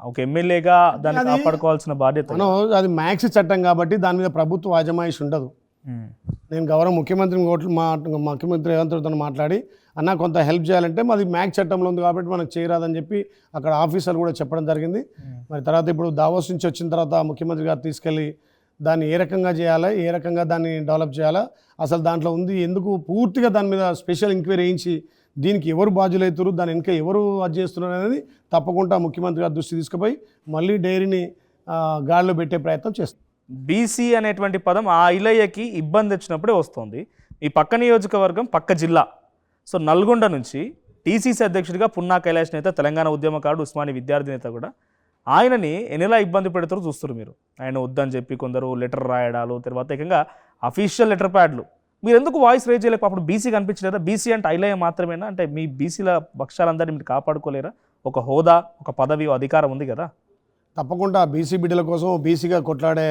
ఒక ఎమ్మెల్యేగా దాన్ని కాపాడుకోవాల్సిన బాధ్యత. అది మ్యాక్స్ చట్టం కాబట్టి దాని మీద ప్రభుత్వ అజమాయిషి ఉండదు. నేను గౌరవ ముఖ్యమంత్రి ముఖ్యమంత్రి రేవంత్ రెడ్డితో మాట్లాడి అన్న కొంత హెల్ప్ చేయాలంటే మాది మ్యాక్స్ చట్టంలో ఉంది కాబట్టి మనకు చేయరాదని చెప్పి అక్కడ ఆఫీసర్లు కూడా చెప్పడం జరిగింది. మరి తర్వాత ఇప్పుడు దావోస్ నుంచి వచ్చిన తర్వాత ముఖ్యమంత్రి గారు తీసుకెళ్ళి దాన్ని ఏ రకంగా చేయాలా, ఏ రకంగా దాన్ని డెవలప్ చేయాలా, అసలు దాంట్లో ఉంది ఎందుకు పూర్తిగా దాని మీద స్పెషల్ ఎంక్వైరీ వేయించి దీనికి ఎవరు బాధ్యులవుతారు, దాని ఇంకా ఎవరు అది చేస్తున్నారు అనేది తప్పకుండా ముఖ్యమంత్రి గారి దృష్టి తీసుకుపోయి మళ్ళీ డైరీని గాడిలో పెట్టే ప్రయత్నం చేస్తారు. బీసీ అనేటువంటి పదం ఆ ఇలయ్యకి ఇబ్బంది వచ్చినప్పుడే వస్తుంది. ఈ పక్క నియోజకవర్గం పక్క జిల్లా. సో నల్గొండ నుంచి టీసీసీ అధ్యక్షుడిగా పున్నా కైలాష్ నేత, తెలంగాణ ఉద్యమకారుడు, ఉస్మాని విద్యార్థి నేత కూడా ఆయనని ఎన్నిలా ఇబ్బంది పెడతారో చూస్తారు మీరు. ఆయన వద్దని చెప్పి కొందరు లెటర్ రాయడాలు, తర్వాత ఏకంగా అఫీషియల్ లెటర్ ప్యాడ్లు. మీరు ఎందుకు వాయిస్ రేజ్ చేయలేక అప్పుడు బీసీ కనిపించలేదా? బీసీ అంటే ఐలయ్య మాత్రమేనా? అంటే మీ బీసీల పక్షాలందరినీ మీరు కాపాడుకోలేరా? ఒక హోదా, ఒక పదవి, అధికారం ఉంది కదా. తప్పకుండా బీసీ బిడ్డల కోసం బీసీగా కొట్లాడే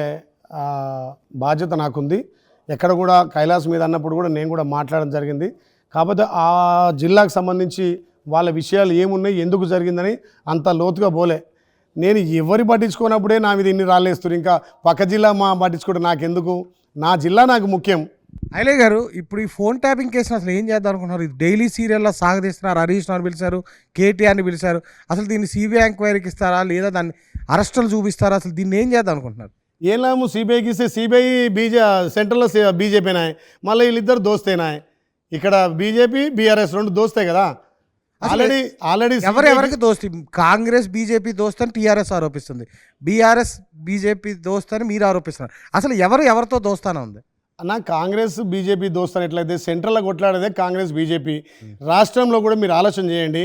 బాధ్యత నాకుంది. ఎక్కడ కూడా కైలాస్ మీద అన్నప్పుడు కూడా నేను కూడా మాట్లాడడం జరిగింది. కాకపోతే ఆ జిల్లాకు సంబంధించి వాళ్ళ విషయాలు ఏమున్నాయి, ఎందుకు జరిగిందని అంత లోతుగా పోలే. నేను ఎవరి పట్టించుకున్నప్పుడే నా మీద ఇన్ని రాళ్ళేస్తారు, ఇంకా పక్క జిల్లా పట్టించుకుంటే నాకెందుకు? నా జిల్లా నాకు ముఖ్యం. ఐలయ్య గారు, ఇప్పుడు ఈ ఫోన్ ట్యాపింగ్ కేసును అసలు ఏం చేద్దాం అనుకుంటున్నారు? ఇది డైలీ సీరియల్లో సాగదీస్తున్నారు. హరీష్ రావుని పిలిచారు, కేటీఆర్ని పిలిచారు. అసలు దీన్ని సిబిఐ ఎంక్వైరీకి ఇస్తారా, లేదా దాన్ని అరెస్టులు చూపిస్తారా? అసలు దీన్ని ఏం చేద్దాం అనుకుంటున్నారు? ఏం లాము సిబిఐకి ఇస్తే సిబిఐ సెంట్రల్లో బీజేపీనాయ్, మళ్ళీ వీళ్ళిద్దరు దోస్తేనాయ్. ఇక్కడ బీజేపీ బీఆర్ఎస్ రెండు దోస్తే కదా. ఆల్రెడీ ఎవరెవరికి దోస్తి? కాంగ్రెస్ బీజేపీ దోస్త్ అని టీఆర్ఎస్ ఆరోపిస్తుంది, బీఆర్ఎస్ బీజేపీ దోస్త్ అని మీరు ఆరోపిస్తున్నారు. అసలు ఎవరితో దోస్తానే ఉంది అన్న? కాంగ్రెస్ బీజేపీ దోస్తాను ఎట్లయితే సెంట్రల్లో కొట్లాడేదే కాంగ్రెస్ బీజేపీ. రాష్ట్రంలో కూడా మీరు ఆలోచన చేయండి.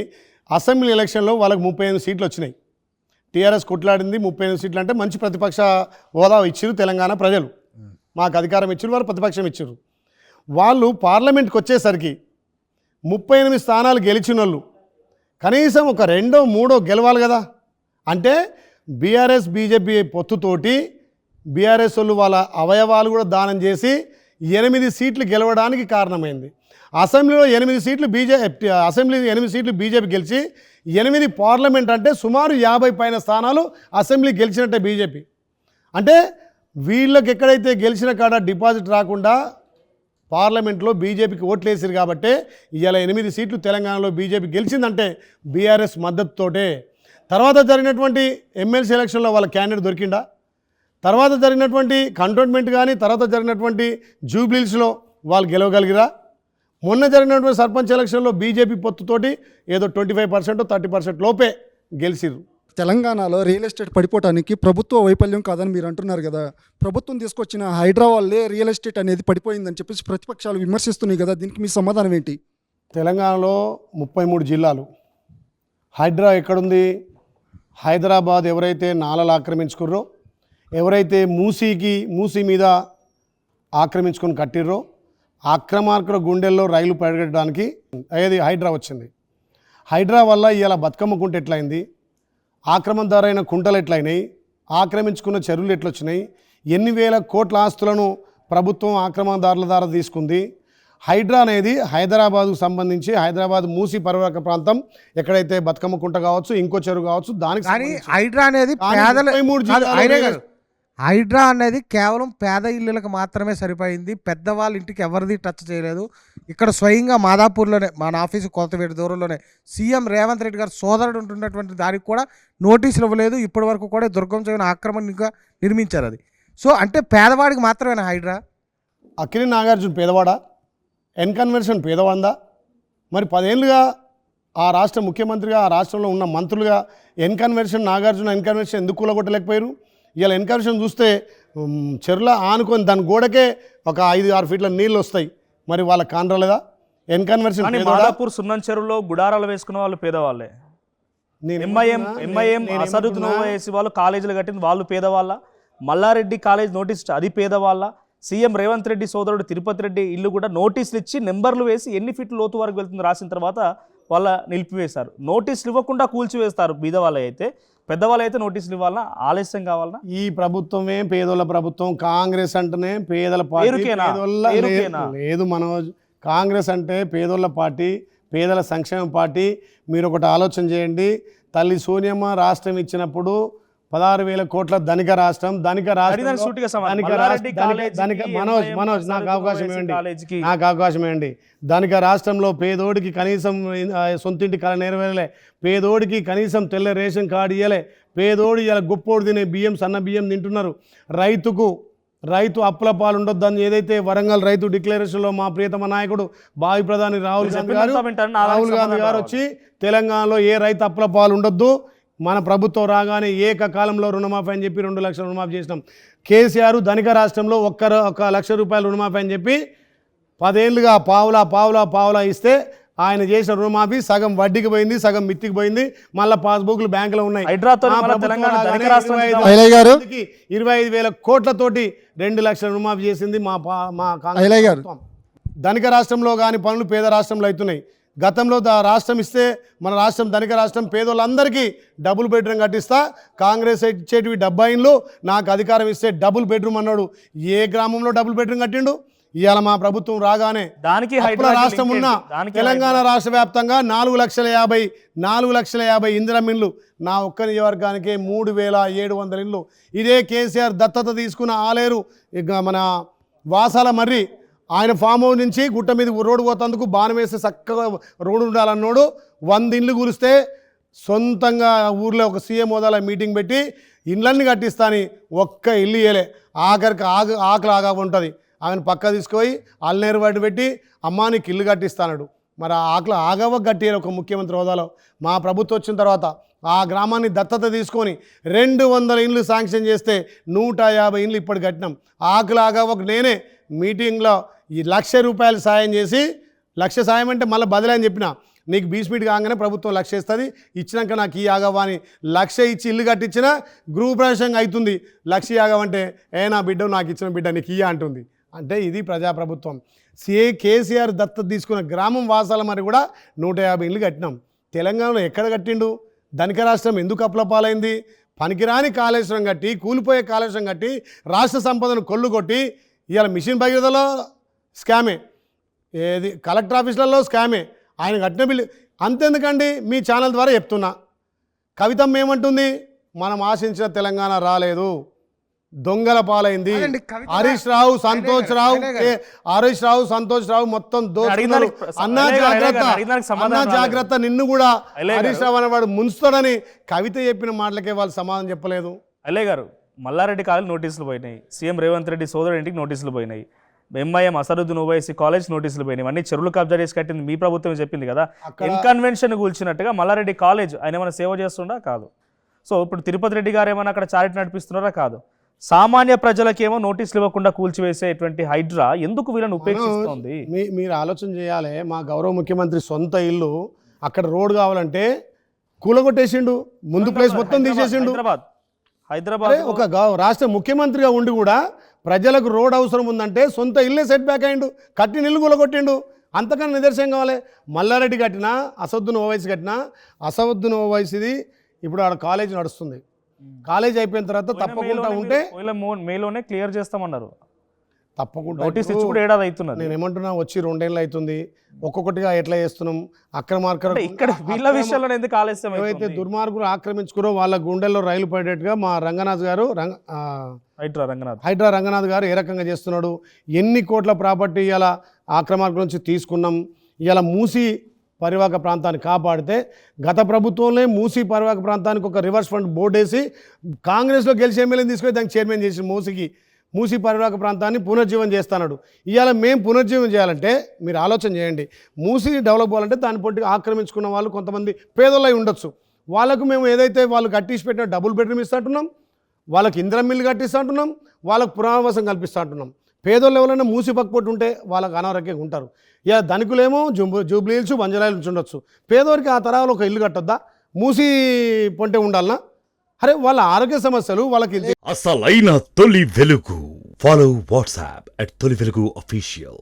అసెంబ్లీ ఎలక్షన్లో వాళ్ళకి 35 సీట్లు వచ్చినాయి. టీఆర్ఎస్ కొట్లాడింది 35 సీట్లు. అంటే మంచి ప్రతిపక్ష హోదా ఇచ్చారు తెలంగాణ ప్రజలు. మాకు అధికారం ఇచ్చారు, వారు ప్రతిపక్షం ఇచ్చారు. వాళ్ళు పార్లమెంట్కి వచ్చేసరికి 38 స్థానాలు గెలిచిన వాళ్ళు కనీసం ఒక 2, 3 గెలవాలి కదా. అంటే బీఆర్ఎస్ బీజేపీ పొత్తుతోటి బీఆర్ఎస్ వాళ్ళు వాళ్ళ అవయవాలు కూడా దానం చేసి 8 సీట్లు గెలవడానికి కారణమైంది. అసెంబ్లీలో 8 సీట్లు అసెంబ్లీ 8 సీట్లు బీజేపీ గెలిచి 8 పార్లమెంట్ అంటే సుమారు 50 పైన స్థానాలు అసెంబ్లీ గెలిచినట్టే బీజేపీ. అంటే వీళ్ళకి ఎక్కడైతే గెలిచిన కాడ డిపాజిట్ రాకుండా పార్లమెంట్లో బీజేపీకి ఓట్లు వేసారు కాబట్టి ఇవాళ 8 సీట్లు తెలంగాణలో బీజేపీ గెలిచిందంటే బీఆర్ఎస్ మద్దతుతోటే. తర్వాత జరిగినటువంటి ఎమ్మెల్సీ ఎలక్షన్లో వాళ్ళ క్యాండిడేట్ దొరికిందా? తర్వాత జరిగినటువంటి కంటోన్మెంట్ కానీ తర్వాత జరిగినటువంటి జూబ్లీస్లో వాళ్ళు గెలవగలిగిరా? మొన్న జరిగినటువంటి సర్పంచ్ ఎలక్షన్లో బీజేపీ పొత్తుతోటి ఏదో 25% 30% లోపే గెలిచిర్రు. తెలంగాణలో రియల్ ఎస్టేట్ పడిపోవడానికి ప్రభుత్వ వైఫల్యం కాదని మీరు అంటున్నారు కదా. ప్రభుత్వం తీసుకొచ్చిన హైడ్రా వల్లే రియల్ ఎస్టేట్ అనేది పడిపోయిందని చెప్పేసి ప్రతిపక్షాలు విమర్శిస్తున్నాయి కదా. దీనికి మీ సమాధానం ఏంటి? తెలంగాణలో 33 జిల్లాలు. హైడ్రా ఎక్కడుంది? హైదరాబాద్ ఎవరైతే నాలలు ఆక్రమించుకుర్రో, ఎవరైతే మూసీ మీద ఆక్రమించుకొని కట్టిర్రో, ఆక్రమార్కుల గుండెల్లో రైలు పరిగెట్టడానికి అయ్యేది హైడ్రా వచ్చింది. హైడ్రా వల్ల ఇవాళ బతుకమ్మ కుంట ఎట్లయింది, ఆక్రమణదారైన కుంటలు ఎట్లయినాయి, ఆక్రమించుకున్న చెరువులు ఎట్లొచ్చినాయి, ఎన్ని వేల కోట్ల ఆస్తులను ప్రభుత్వం ఆక్రమణదారుల ద్వారా తీసుకుంది. హైడ్రా అనేది హైదరాబాద్కు సంబంధించి హైదరాబాద్ మూసీ పరివాహక ప్రాంతం ఎక్కడైతే బతుకమ్మ కుంట కావచ్చు, ఇంకో చెరువు కావచ్చు, దానికి హైడ్రా అనేది హైడ్రా అనేది కేవలం పేద ఇళ్ళకి మాత్రమే సరిపోయింది. పెద్దవాళ్ళ ఇంటికి ఎవరిది టచ్ చేయలేదు. ఇక్కడ స్వయంగా మాదాపూర్లోనే మన ఆఫీసు కొత్తవేటి దూరంలోనే సీఎం రేవంత్ రెడ్డి గారు సోదరుడు ఉంటున్నటువంటి దానికి కూడా నోటీసులు ఇవ్వలేదు. ఇప్పటి వరకు కూడా దుర్గం చెవిన ఆక్రమణగా నిర్మించారు అది. సో అంటే పేదవాడికి మాత్రమేనా హైడ్రా? అక్కినే నాగార్జున పేదవాడా? ఎన్కన్వర్షన్ పేదవాందా? మరి 10 ఏళ్ళుగా ఆ రాష్ట్ర ముఖ్యమంత్రిగా, ఆ రాష్ట్రంలో ఉన్న మంత్రులుగా నాగార్జున ఎన్కన్వర్షన్ ఎందుకు కూలగొట్టలేకపోయారు? ఇవాళ ఎన్కన్వర్షన్ చూస్తే చెరువుల ఆనుకొని దాని గోడకే ఒక 5-6 ఫీట్ల నీళ్ళు వస్తాయి. మరి వాళ్ళకి కానరాలేదా? ఎన్కన్వర్షన్ మాదాపూర్ సున్నం చెరువులో గుడారాలు వేసుకున్న వాళ్ళు పేదవాళ్ళే. ఎంఐఎం అసదుద్దీన్ ఓవైసీ వాళ్ళు కాలేజీలు కట్టింది వాళ్ళు పేదవాళ్ళ. మల్లారెడ్డి కాలేజ్ నోటీస్ అది పేదవాళ్ళ. సీఎం రేవంత్ రెడ్డి సోదరుడు తిరుపతి రెడ్డి ఇల్లు కూడా నోటీసులు ఇచ్చి నెంబర్లు వేసి ఎన్ని ఫీట్లు లోతు వరకు వెళ్తుంది రాసిన తర్వాత వాళ్ళ నిలిపివేశారు. నోటీసులు ఇవ్వకుండా కూల్చివేస్తారు. బీదవాళ్ళు అయితే, పెద్దవాళ్ళు అయితే నోటీసులు ఇవ్వాలన్నా ఆలస్యం కావాలన్నా? ఈ ప్రభుత్వమే పేదోళ్ళ ప్రభుత్వం. కాంగ్రెస్ అంటేనే పేదల పార్టీ లేదు మనోజ్. కాంగ్రెస్ అంటే పేదోళ్ళ పార్టీ, పేదల సంక్షేమ పార్టీ. మీరు ఒకటి ఆలోచన చేయండి, తల్లి సోనియమ్మ రాష్ట్రం ఇచ్చినప్పుడు 16,000 కోట్ల ధనిక రాష్ట్రం. దానికి సూటిగా సమాధానం. మల్లారెడ్డి కాలేజీకి, మనోజ్ నాకు అసదుద్దీన్ అవకాశం ఓవైసీ ఇవ్వండి, కాలేజీకి. నాకు అవకాశం ఇవ్వండి. ధనిక రాష్ట్రంలో పేదోడికి కనీసం సొంతింటి కళ నెరవేరలే, పేదోడికి కనీసం తెల్ల రేషన్ కార్డు ఇవ్వలే, పేదోడు ఇలా గొప్పోడు తినే బియ్యం సన్న బియ్యం తింటున్నారు. రైతు అప్పుల పాలు ఉండొద్దని ఏదైతే వరంగల్ రైతు డిక్లరేషన్లో మా ప్రియతమ నాయకుడు భావి ప్రధాని రాహుల్ గాంధీ గారు వచ్చి తెలంగాణలో ఏ రైతు అప్పుల పాలు ఉండొద్దు, మన ప్రభుత్వం రాగానే ఏకకాలంలో రుణమాఫీ అని చెప్పి 2 లక్షల రుణమాఫీ చేసినాం. కేసీఆర్ ధనిక రాష్ట్రంలో 1 లక్ష రూపాయలు రుణమాఫీ అని చెప్పి 10 ఏళ్ళుగా పావులా ఇస్తే ఆయన చేసిన రుణమాఫీ సగం వడ్డీకి పోయింది, సగం మిత్తికి పోయింది. మళ్ళీ పాస్బుక్లు బ్యాంకులో ఉన్నాయి. హైడ్రాతో మా మన ప్రభుత్వం తెలంగాణ రాగానే ధనిక రాష్ట్రం 25,000 కోట్లతోటి 2 లక్షల రుణమాఫీ చేసింది మా కాంగ్రెస్ ఐలయ్య గారు. ప్రభుత్వం. ధనిక రాష్ట్రంలో కానీ పనులు పేద రాష్ట్రంలో అవుతున్నాయి. గతంలో రాష్ట్రం ఇస్తే మన రాష్ట్రం ధనిక రాష్ట్రం పేదోళ్ళందరికీ డబుల్ బెడ్రూమ్ కట్టిస్తా, కాంగ్రెస్ ఇచ్చేటివి 70 ఇండ్లు, నాకు అధికారం ఇస్తే డబుల్ బెడ్రూమ్ అన్నాడు. ఏ గ్రామంలో డబుల్ బెడ్రూమ్ కట్టిండు? ఇవాళ మా ప్రభుత్వం రాగానే దానికి అప్పుల రాష్ట్రం ఉన్న తెలంగాణ రాష్ట్ర వ్యాప్తంగా 4,50,000 ఇందిరమ్మ ఇండ్లు, నా ఒక్క నియోజకవర్గానికే 3,700 ఇండ్లు. ఇదే కేసీఆర్ దత్తత తీసుకున్న ఆలేరు మన వాసాల మర్రి ఆయన ఫామ్ హౌస్ నుంచి గుట్ట మీద రోడ్డు పోతందుకు బాణం వేస్తే చక్కగా రోడ్డు ఉండాలన్నాడు. 100 ఇండ్లు కూలిస్తే సొంతంగా ఊర్లో ఒక సీఎం హోదాలో మీటింగ్ పెట్టి ఇండ్లన్నీ కట్టిస్తాని ఒక్క ఇల్లు ఇయ్యలే. ఆఖరికి ఆకలి ఆగా ఉంటుంది. ఆయన పక్క తీసుకుపోయి అల్నేరు వాటి పెట్టి అమ్మా నీకు ఇల్లు కట్టిస్తాడు. మరి ఆ ఆకలి ఆగవ కట్టారు ఒక ముఖ్యమంత్రి హోదాలో. మా ప్రభుత్వం వచ్చిన తర్వాత ఆ గ్రామాన్ని దత్తత తీసుకొని 200 ఇండ్లు శాంక్షన్ చేస్తే 150 ఇండ్లు ఇప్పుడు కట్టినాం. ఆకలి ఆగవకు నేనే మీటింగ్లో ఈ 1,00,000 రూపాయలు సాయం చేసి, 1,00,000 సాయం అంటే మళ్ళీ బదిలీ అని చెప్పిన, నీకు బీస్పీట్ కాగానే ప్రభుత్వం 1,00,000 ఇస్తుంది, ఇచ్చినాక నాకు ఈ ఆగవా అని 1,00,000 ఇచ్చి ఇల్లు కట్టించిన గృహప్రవేశంగా అవుతుంది. 1,00,000 ఆగవంటే నా బిడ్డ నాకు ఇచ్చిన బిడ్డ నీకు ఇయ్య అంటుంది. అంటే ఇది ప్రజాప్రభుత్వం. కేసీఆర్ దత్తత తీసుకున్న గ్రామం వాసాల మరి కూడా 150 ఇండ్లు కట్టినాం. తెలంగాణలో ఎక్కడ కట్టిండు? ధనిక రాష్ట్రం ఎందుకు అప్పుల పాలైంది? పనికిరాని కాళేశ్వరం కట్టి, కూలిపోయే కాళేశ్వరం కట్టి, రాష్ట్ర సంపదను కొల్లు కొట్టి, ఇవాళ మిషన్ భగీరథలో స్కామే, ఏది కలెక్టర్ ఆఫీసులలో స్కామే, ఆయన కట్టిన బిల్లు. అంతెందుకండి, మీ ఛానల్ ద్వారా చెప్తున్నా, కవితమ్మ ఏమంటుంది? మనం ఆశించిన తెలంగాణ రాలేదు, దొంగల పాలైంది. హరీష్ రావు సంతోష్ రావు మొత్తం దోచుకున్నారు. అన్నా జాగ్రత్త నిన్ను కూడా హరీష్ రావు అనేవాడు ముంచుతాడని కవిత చెప్పిన మాటలకే వాళ్ళు సమాధానం చెప్పలేదు. అల్లయ్య గారు, మల్లారెడ్డి కాలేజ్ నోటీసులు పోయినాయి, సీఎం రేవంత్ రెడ్డి సోదరు ఇంటికి నోటీసులు పోయినాయి, ఎంఐఎం అసదుద్దీన్ ఓవైసీ కాలేజ్ నోటీసులు పోయినాయి. అన్ని చెరువులు కబ్జా చేసి కట్టింది మీ ప్రభుత్వం చెప్పింది కదా. ఇన్కన్వెన్షన్ కూల్చినట్టుగా మల్లారెడ్డి కాలేజ్ ఆయన ఏమైనా సేవ చేస్తుండా? కాదు. సో ఇప్పుడు తిరుపతి రెడ్డి గారు ఏమైనా అక్కడ చారిటీ నడిపిస్తున్నారా? కాదు. సామాన్య ప్రజలకేమో నోటీసులు ఇవ్వకుండా కూల్చివేసేటువంటి హైడ్రా ఎందుకు వీళ్ళని ఉపేక్షిస్తోంది? మీరు ఆలోచన చేయాలి. మా గౌరవ ముఖ్యమంత్రి సొంత ఇల్లు అక్కడ రోడ్ కావాలంటే కూలగొట్టేసిండు, ముందు ప్లేస్ మొత్తం తీసేసిండు. హైదరాబాద్ ఒక రాష్ట్ర ముఖ్యమంత్రిగా ఉండి కూడా ప్రజలకు రోడ్ అవసరం ఉందంటే సొంత ఇల్లే సెట్ బ్యాక్ అయ్యిండు, కట్టిన ఇల్లు కూలగొట్టిండు. అంతకన్నా నిదర్శనం కావాలి. మల్లారెడ్డి కట్టినా, అసదుద్దీన్ ఓవైసీ కట్టినా, అసదుద్దీన్ ఓవైసీది ఇప్పుడు ఆడ కాలేజ్ నడుస్తుంది. కాలేజ్ అయిపోయిన తర్వాత తప్పకుండా ఉంటే మేలోనే క్లియర్ చేస్తామన్నారు. తప్పకుండా నోటీస్ ఇచ్చి కూడా ఏడాది అవుతున్నది. నేను ఏమంటున్నా, వచ్చి 2 ఏళ్ళు అవుతుంది, ఒక్కొక్కటిగా ఎట్లా చేస్తున్నాం. అక్రమార్కం ఇక్కడ వీళ్ళ విషయంలో ఎందుకు ఆలస్యం? ఏవైతే దుర్మార్గులు ఆక్రమించుకురో వాళ్ళ గుండెల్లో రైలు పడేట్టుగా మా రంగనాథ్ గారు హైడ్రా రంగనాథ్ గారు ఏ రకంగా చేస్తున్నాడు. ఎన్ని కోట్ల ప్రాపర్టీ ఇలా ఆక్రమార్కుల నుంచి తీసుకున్నాం. ఇలా మూసి పరివాహక ప్రాంతాన్ని కాపాడితే గత ప్రభుత్వంలో మూసి పరివాహక ప్రాంతానికి ఒక రివర్స్ ఫండ్ బోర్డు వేసి కాంగ్రెస్లో గెలిచి ఎమ్మెల్యేని తీసుకొని దానికి చైర్మన్ చేసి మూసి పరివాహక ప్రాంతాన్ని పునర్జీవం చేస్తున్నాడు. ఇవాళ మేము పునర్జీవం చేయాలంటే మీరు ఆలోచన చేయండి. మూసి డెవలప్ అవ్వాలంటే దాని పొట్టి ఆక్రమించుకున్న వాళ్ళు కొంతమంది పేదలై ఉండొచ్చు. వాళ్ళకు మేము ఏదైతే వాళ్ళు కట్టించి పెట్టిన డబుల్ బెడ్రూమ్ ఇస్తుంటున్నాం, వాళ్ళకి ఇందిరమ్మ ఇల్లు కట్టిస్తుంటున్నాం, వాళ్ళకు పునరావాసం కల్పిస్తుంటున్నాం. పేదోళ్ళు ఎవరైనా మూసి పక్కపొట్టు ఉంటే వాళ్ళకి అనారోగ్యంగా ఉంటారు. ఇక ధనికులేమో జూబ్లీ హిల్స్ బంజారాయిలు నుంచి ఉండొచ్చు. పేదోరికి ఆ తరాలు ఒక ఇల్లు కట్టొద్దా? మూసి పొంటే ఉండాలనా? అరే వాళ్ళ ఆరోగ్య సమస్యలు వాళ్ళకి. అసలైన తొలి వెలుగు. ఫాలో వాట్సాప్ @తొలి వెలుగు అఫీషియల్.